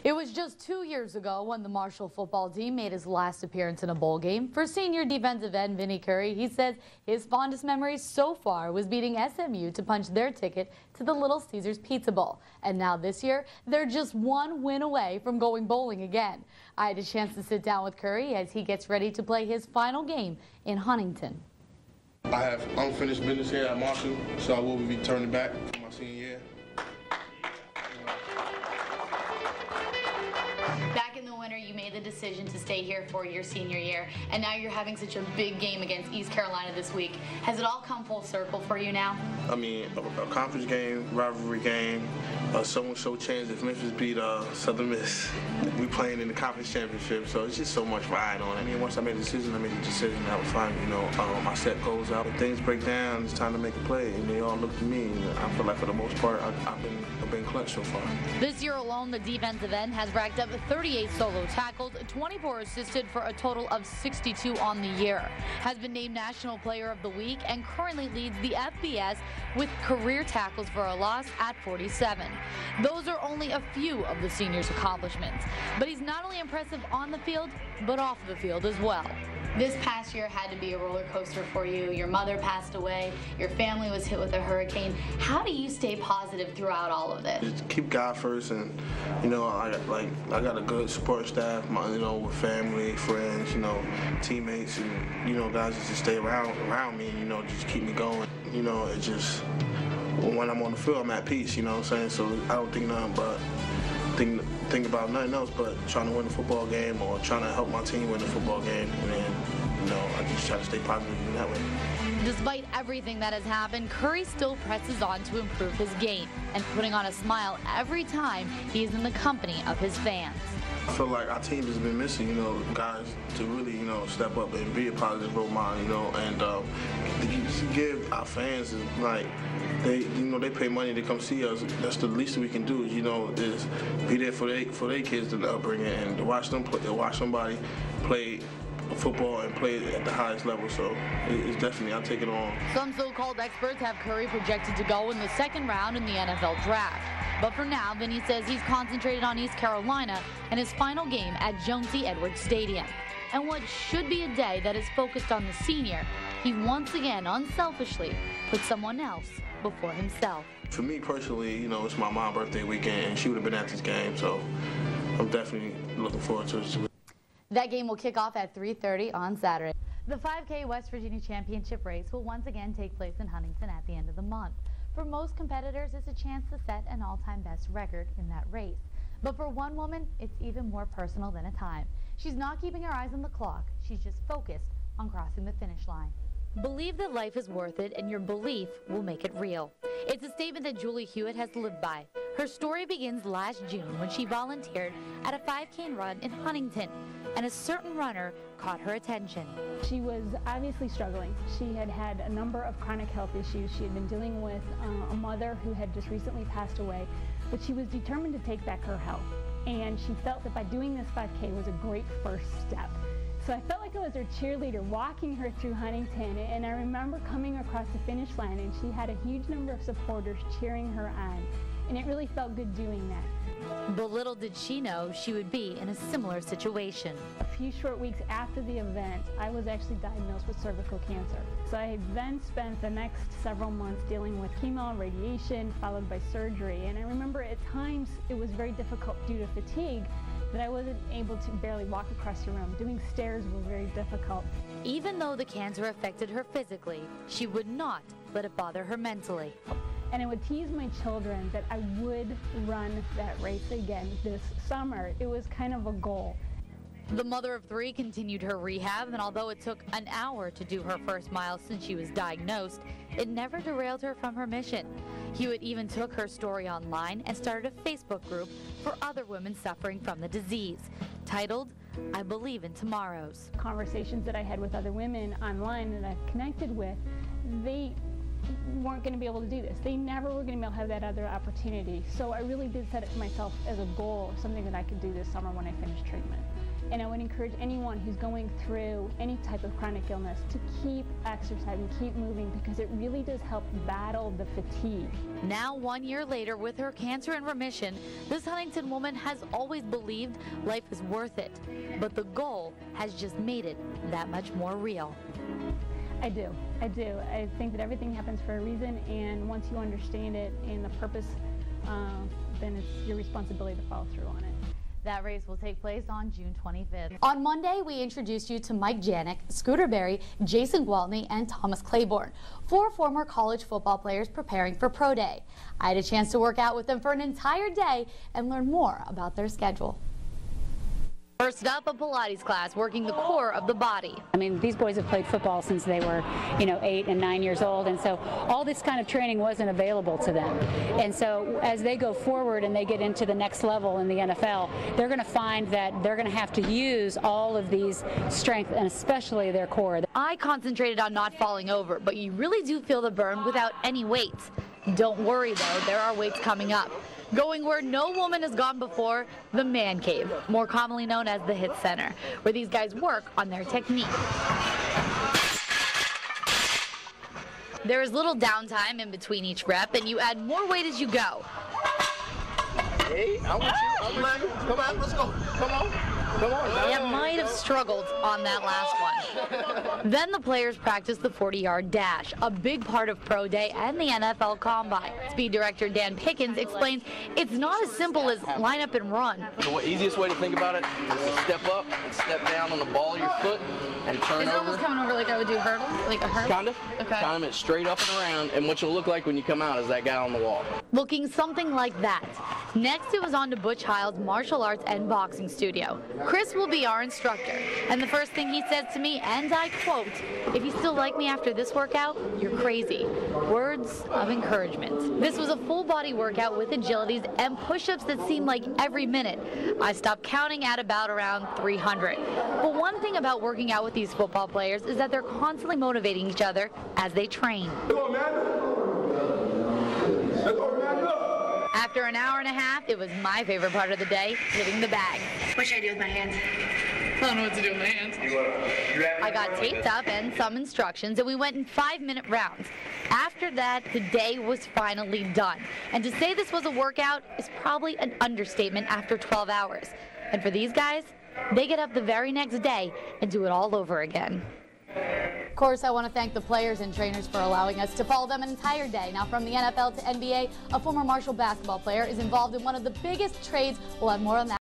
It was just 2 years ago when the Marshall football team made his last appearance in a bowl game. For senior defensive end Vinny Curry, he says his fondest memories so far was beating SMU to punch their ticket to the Little Caesars Pizza Bowl. And now this year, they're just one win away from going bowling again. I had a chance to sit down with Curry as he gets ready to play his final game in Huntington. I have unfinished business here at Marshall, so I will be returning back for my senior year. Back in the winter, you made the decision to stay here for your senior year, and now you're having such a big game against East Carolina this week. Has it all come full circle for you now? I mean, a conference game, rivalry game, someone show change if Memphis beat Southern Miss. We playing in the conference championship, so it's just so much ride on it. I mean, once I made the decision, That was fine. You know, I set goals out. If things break down, it's time to make a play, and they all look to me. And I feel like for the most part, I've been clutch so far. This year alone, the defensive end has racked up 38 solo tackles, 24 assisted for a total of 62 on the year. Has been named National Player of the Week and currently leads the FBS with career tackles for a loss at 47. Those are only a few of the senior's accomplishments. But he's not only impressive on the field, but off the field as well. This past year had to be a roller coaster for you. Your mother passed away. Your family was hit with a hurricane. How do you stay positive throughout all of this? Just keep God first, and I got a good support staff. With family, friends, teammates, and guys that just stay around me. Just keep me going. It just when I'm on the field, I'm at peace. You know what I'm saying? So I don't think nothing but think about nothing else but trying to win the football game or trying to help my team win the football game. And then, I just try to stay positive in that way. Despite everything that has happened, Curry still presses on to improve his game and putting on a smile every time he is in the company of his fans. I feel like our team has been missing, guys to really, step up and be a positive role model, and give our fans they pay money to come see us. That's the least we can do is be there for their kids to upbringing and to watch somebody play football and play at the highest level. So it's definitely, I take it on. Some so-called experts have Curry projected to go in the second round in the NFL draft. But for now, Vinny says he's concentrated on East Carolina and his final game at Jonesy Edwards Stadium. And what should be a day that is focused on the senior, he once again unselfishly put someone else before himself. For me personally, it's my mom's birthday weekend, and she would have been at this game, so I'm definitely looking forward to it. That game will kick off at 3:30 on Saturday. The 5K West Virginia Championship race will once again take place in Huntington at the end of the month. For most competitors, it's a chance to set an all-time best record in that race. But for one woman, it's even more personal than a time. She's not keeping her eyes on the clock. She's just focused on crossing the finish line. Believe that life is worth it, and your belief will make it real. It's a statement that Julie Hewitt has lived by. Her story begins last June when she volunteered at a 5K run in Huntington, and a certain runner caught her attention. She was obviously struggling. She had had a number of chronic health issues. She had been dealing with a mother who had just recently passed away, but she was determined to take back her health. And she felt that by doing this 5K was a great first step. So I felt like I was her cheerleader walking her through Huntington, and I remember coming across the finish line and she had a huge number of supporters cheering her on, and it really felt good doing that. But little did she know she would be in a similar situation. A few short weeks after the event, I was actually diagnosed with cervical cancer. So I then spent the next several months dealing with chemo and radiation, followed by surgery. And I remember at times it was very difficult due to fatigue that I wasn't able to barely walk across the room. Doing stairs was very difficult. Even though the cancer affected her physically, she would not let it bother her mentally. And I would tease my children that I would run that race again this summer. It was kind of a goal. The mother of three continued her rehab, and although it took an hour to do her first mile since she was diagnosed, it never derailed her from her mission. Hewitt even took her story online and started a Facebook group for other women suffering from the disease, titled, I Believe in Tomorrows. Conversations that I had with other women online that I've connected with, they weren't going to be able to do this. They never were going to be able to have that other opportunity. So I really did set it to myself as a goal, something that I could do this summer when I finish treatment. And I would encourage anyone who's going through any type of chronic illness to keep exercising, keep moving, because it really does help battle the fatigue. Now, 1 year later, with her cancer in remission, this Huntington woman has always believed life is worth it. But the goal has just made it that much more real. I do. I think that everything happens for a reason, and once you understand it and the purpose, then it's your responsibility to follow through on it. That race will take place on June 25th. On Monday, we introduced you to Mike Janik, Scooter Berry, Jason Gwaltney, and Thomas Claiborne, 4 former college football players preparing for Pro Day. I had a chance to work out with them for an entire day and learn more about their schedule. First up, a Pilates class working the core of the body. I mean, these boys have played football since they were, 8 and 9 years old, and so all this kind of training wasn't available to them. And so as they go forward and they get into the next level in the NFL, they're going to find that they're going to have to use all of these strengths, and especially their core. I concentrated on not falling over, but you really do feel the burn without any weights. Don't worry though, there are weights coming up. Going where no woman has gone before, the Man Cave, more commonly known as the HIIT Center, where these guys work on their technique. There is little downtime in between each rep, and you add more weight as you go. Hey, I'm with you. Come on, let's go. Come on. They might have struggled on that last one. Then the players practice the 40-yard dash, a big part of Pro Day and the NFL Combine. Speed director Dan Pickens explains it's not as simple as line up and run. The easiest way to think about it is to step up and step down on the ball of your foot and turn over. Is it almost coming over like I would do hurdles? Like a hurdle? Kind of. Okay. Time it straight up and around, and what you'll look like when you come out is that guy on the wall. Looking something like that. Next, it was on to Butch Hiles' martial arts and boxing studio. Chris will be our instructor, and the first thing he says to me, and I quote, "If you still like me after this workout, you're crazy." Words of encouragement. This was a full body workout with agilities and push-ups that seemed like every minute. I stopped counting at about around 300. But one thing about working out with these football players is that they're constantly motivating each other as they train. After an hour and a half, it was my favorite part of the day, hitting the bag. What should I do with my hands? I don't know what to do with my hands. I got taped up and some instructions, and we went in 5-minute rounds. After that, the day was finally done. And to say this was a workout is probably an understatement after 12 hours. And for these guys, they get up the very next day and do it all over again. Of course, I want to thank the players and trainers for allowing us to follow them an entire day. Now, from the NFL to NBA, a former Marshall basketball player is involved in one of the biggest trades. We'll have more on that.